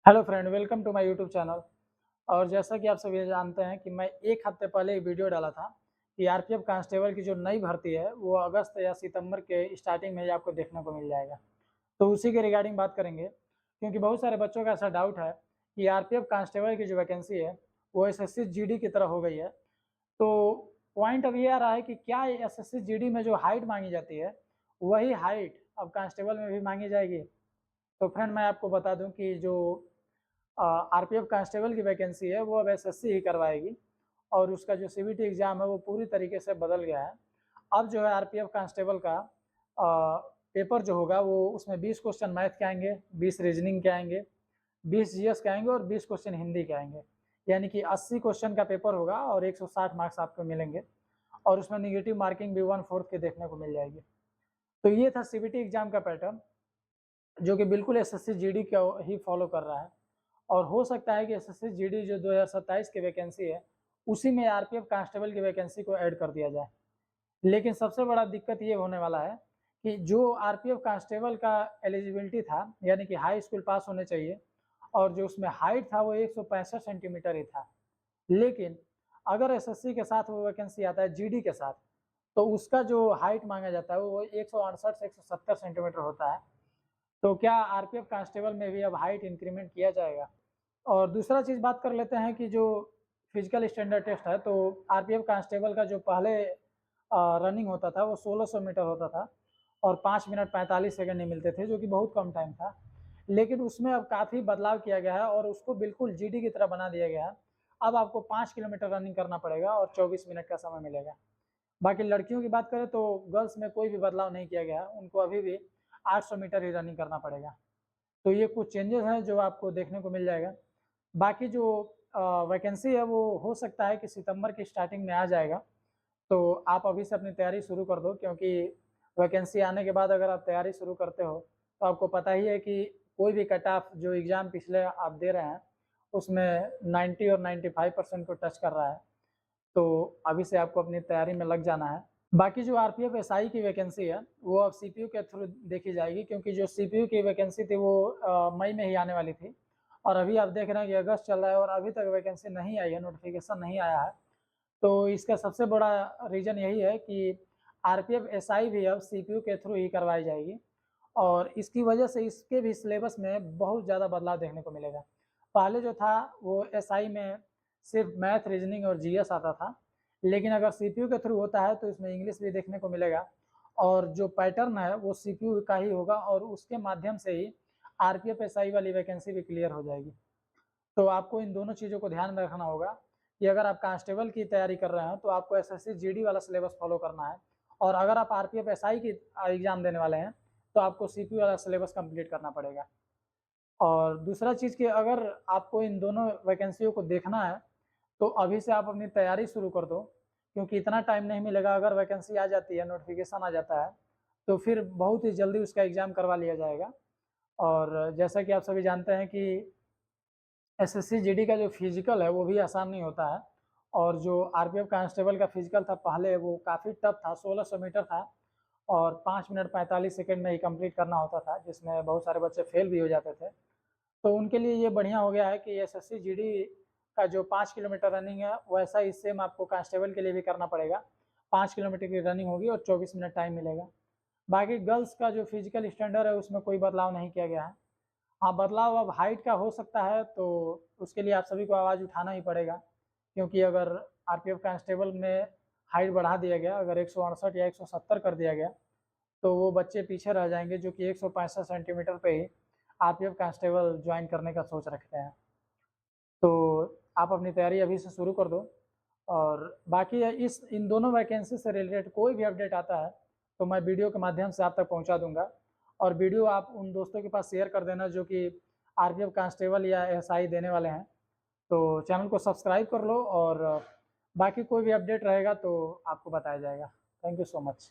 Hello friend, welcome to my YouTube channel. और जैसा कि आप सभी जानते हैं कि मैं एक हफ्ते पहले एक वीडियो डाला था कि आरपीएफ कांस्टेबल की जो नई भर्ती है वो अगस्त या सितंबर के स्टार्टिंग में ही आपको देखने को मिल जाएगा। तो उसी के रिगार्डिंग बात करेंगे, क्योंकि बहुत सारे बच्चों का ऐसा डाउट है कि आरपीएफ कांस्टेबल की जो वैकेंसी है वो एसएससी जीडी की तरह हो गई है। तो पॉइंट अब ये आ रहा है कि क्या एसएससी जीडी में जो हाइट मांगी जाती है वही हाइट अब कांस्टेबल में भी मांगी जाएगी। तो फ्रेंड, मैं आपको बता दूं कि जो आरपीएफ कांस्टेबल की वैकेंसी है वो अब एसएससी ही करवाएगी, और उसका जो सीबीटी एग्ज़ाम है वो पूरी तरीके से बदल गया है। अब जो है आरपीएफ कांस्टेबल का पेपर जो होगा वो उसमें 20 क्वेश्चन मैथ के आएंगे, 20 रीजनिंग के आएंगे, 20 जीएस के आएंगे और 20 क्वेश्चन हिंदी के आएंगे। यानी कि 80 क्वेश्चन का पेपर होगा और 160 मार्क्स आपको मिलेंगे, और उसमें निगेटिव मार्किंग भी 1/4 की देखने को मिल जाएगी। तो ये था सीबीटी एग्ज़ाम का पैटर्न, जो कि बिल्कुल एसएससी जीडी को ही फॉलो कर रहा है। और हो सकता है कि एसएससी जीडी जो 2027 की वैकेंसी है उसी में आरपीएफ कांस्टेबल की वैकेंसी को ऐड कर दिया जाए। लेकिन सबसे बड़ा दिक्कत ये होने वाला है कि जो आरपीएफ कांस्टेबल का एलिजिबिलिटी था, यानी कि हाई स्कूल पास होने चाहिए, और जो उसमें हाइट था वो 165 सेंटीमीटर ही था। लेकिन अगर एसएससी के साथ वो वैकेंसी आता है जीडी के साथ, तो उसका जो हाइट मांगा जाता है वो 168 से 170 सेंटीमीटर होता है। तो क्या आरपीएफ कांस्टेबल में भी अब हाइट इंक्रीमेंट किया जाएगा? और दूसरा चीज़ बात कर लेते हैं कि जो फिजिकल स्टैंडर्ड टेस्ट है, तो आरपीएफ कांस्टेबल का जो पहले रनिंग होता था वो 1600 मीटर होता था और 5 मिनट 45 सेकंड ही मिलते थे, जो कि बहुत कम टाइम था। लेकिन उसमें अब काफ़ी बदलाव किया गया है और उसको बिल्कुल जीडी की तरह बना दिया गया है। अब आपको 5 किलोमीटर रनिंग करना पड़ेगा और 24 मिनट का समय मिलेगा। बाकी लड़कियों की बात करें तो गर्ल्स में कोई भी बदलाव नहीं किया गया है, उनको अभी भी 800 मीटर ही रनिंग करना पड़ेगा। तो ये कुछ चेंजेस हैं जो आपको देखने को मिल जाएगा। बाकी जो वैकेंसी है वो हो सकता है कि सितंबर की स्टार्टिंग में आ जाएगा। तो आप अभी से अपनी तैयारी शुरू कर दो, क्योंकि वैकेंसी आने के बाद अगर आप तैयारी शुरू करते हो तो आपको पता ही है कि कोई भी कट ऑफ जो एग्ज़ाम पिछले आप दे रहे हैं उसमें 90 और 95% को टच कर रहा है। तो अभी से आपको अपनी तैयारी में लग जाना है। बाकी जो आरपीएफ एसआई की वैकेंसी है वो अब सीपीयू के थ्रू देखी जाएगी, क्योंकि जो सीपीयू की वैकेंसी थी वो मई में ही आने वाली थी, और अभी आप देख रहे हैं कि अगस्त चल रहा है और अभी तक वैकेंसी नहीं आई है, नोटिफिकेशन नहीं आया है। तो इसका सबसे बड़ा रीज़न यही है कि आरपीएफ एसआई भी अब सीपीयू के थ्रू ही करवाई जाएगी, और इसकी वजह से इसके भी सिलेबस में बहुत ज़्यादा बदलाव देखने को मिलेगा। पहले जो था वो एसआई में सिर्फ मैथ, रीजनिंग और जीएस आता था, लेकिन अगर सीपीयू के थ्रू होता है तो इसमें इंग्लिश भी देखने को मिलेगा, और जो पैटर्न है वो सीपीयू का ही होगा, और उसके माध्यम से ही आरपीएफ एसआई वाली वैकेंसी भी क्लियर हो जाएगी। तो आपको इन दोनों चीज़ों को ध्यान में रखना होगा कि अगर आप कांस्टेबल की तैयारी कर रहे हैं तो आपको एसएससी जीडी वाला सिलेबस फॉलो करना है, और अगर आप आरपीएफ एसआई की एग्ज़ाम देने वाले हैं तो आपको सीपीयू वाला सिलेबस कंप्लीट करना पड़ेगा। और दूसरा चीज़ कि अगर आपको इन दोनों वैकेंसियों को देखना है तो अभी से आप अपनी तैयारी शुरू कर दो, क्योंकि इतना टाइम नहीं मिलेगा। अगर वैकेंसी आ जाती है, नोटिफिकेशन आ जाता है, तो फिर बहुत ही जल्दी उसका एग्ज़ाम करवा लिया जाएगा। और जैसा कि आप सभी जानते हैं कि एसएससी जीडी का जो फिजिकल है वो भी आसान नहीं होता है, और जो आरपीएफ कांस्टेबल का फिजिकल था पहले वो काफ़ी टफ था, 1600 मीटर था और 5 मिनट 45 सेकंड में ही कंप्लीट करना होता था, जिसमें बहुत सारे बच्चे फेल भी हो जाते थे। तो उनके लिए ये बढ़िया हो गया है कि एसएससी जीडी का जो 5 किलोमीटर रनिंग है वैसा ही सेम आपको कांस्टेबल के लिए भी करना पड़ेगा। 5 किलोमीटर की रनिंग होगी और 24 मिनट टाइम मिलेगा। बाकी गर्ल्स का जो फिजिकल स्टैंडर्ड है उसमें कोई बदलाव नहीं किया गया है। हाँ, बदलाव अब हाइट का हो सकता है, तो उसके लिए आप सभी को आवाज़ उठाना ही पड़ेगा, क्योंकि अगर आरपीएफ कांस्टेबल में हाइट बढ़ा दिया गया, अगर 168 या 170 कर दिया गया, तो वो बच्चे पीछे रह जाएंगे जो कि 165 सेंटीमीटर पे ही आरपीएफ कांस्टेबल ज्वाइन करने का सोच रखते हैं। तो आप अपनी तैयारी अभी से शुरू कर दो, और बाकी इस इन दोनों वैकेंसी से रिलेटेड कोई भी अपडेट आता है तो मैं वीडियो के माध्यम से आप तक पहुंचा दूंगा, और वीडियो आप उन दोस्तों के पास शेयर कर देना जो कि आरपीएफ कांस्टेबल या एसआई देने वाले हैं। तो चैनल को सब्सक्राइब कर लो, और बाकी कोई भी अपडेट रहेगा तो आपको बताया जाएगा। Thank you so much.